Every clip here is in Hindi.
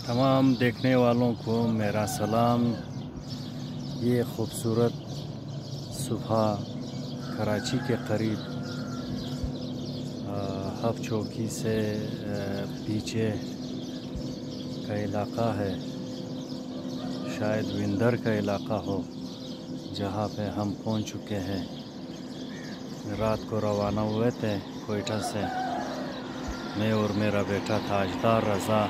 तमाम देखने वालों को मेरा सलाम। ये खूबसूरत सुबह कराची के करीब हब चौकी से पीछे का इलाक़ा है, शायद विंदर का इलाक़ा हो, जहाँ पे हम पहुँच चुके हैं। रात को रवाना हुए थे कोयटा से, मैं और मेरा बेटा ताजदार रज़ा।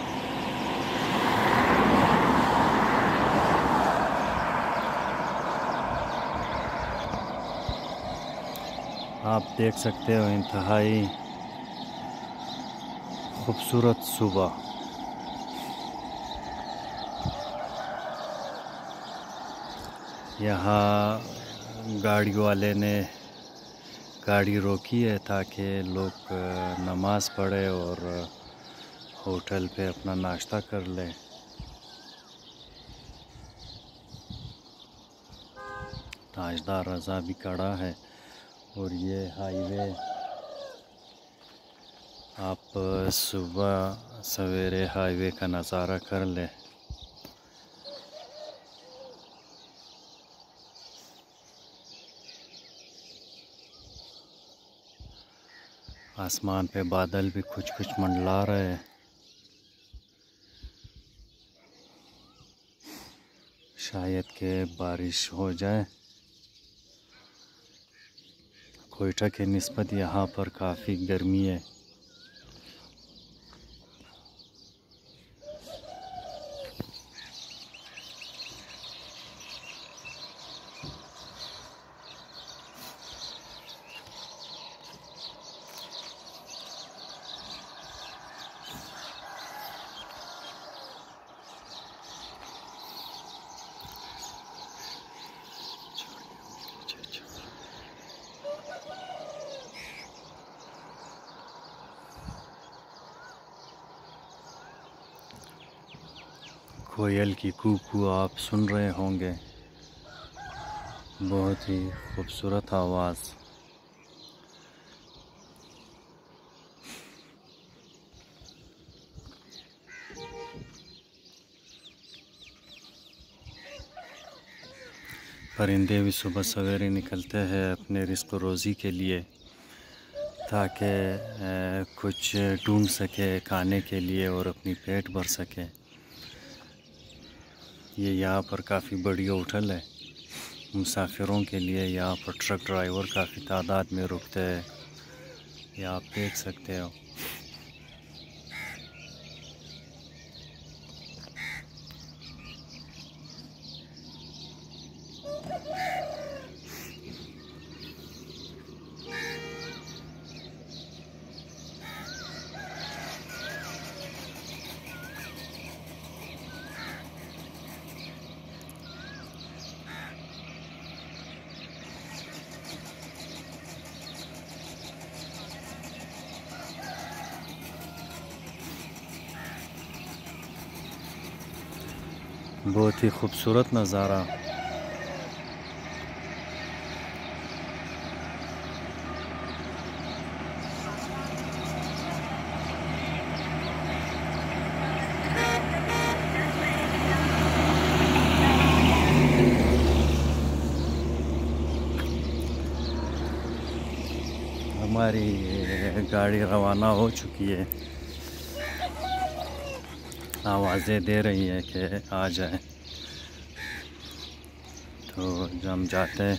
आप देख सकते हो इंतहाई खूबसूरत सुबह। यहाँ गाड़ी वाले ने गाड़ी रोकी है ताकि लोग नमाज़ पढ़े और होटल पे अपना नाश्ता कर लें। ताजदार रज़ा भी खड़ा है और ये हाईवे आप सुबह सवेरे हाईवे का नज़ारा कर लें। आसमान पे बादल भी कुछ कुछ मंडला रहे हैं। शायद के बारिश हो जाए। कोयटा के निस्बत यहाँ पर काफ़ी गर्मी है। कोयल की कू आप सुन रहे होंगे, बहुत ही खूबसूरत आवाज़। परिंदे भी सुबह सवेरे निकलते हैं अपने रिज़्क़ रोज़ी के लिए, ताकि कुछ ढूंढ सके खाने के लिए और अपनी पेट भर सके। ये यहाँ पर काफ़ी बड़ी होटल है मुसाफिरों के लिए। यहाँ पर ट्रक ड्राइवर काफ़ी तादाद में रुकते हैं, ये आप देख सकते हो। बहुत ही खूबसूरत नज़ारा। हमारी गाड़ी रवाना हो चुकी है, आवाज़ें दे रही है कि आ जाए, तो हम जाते हैं।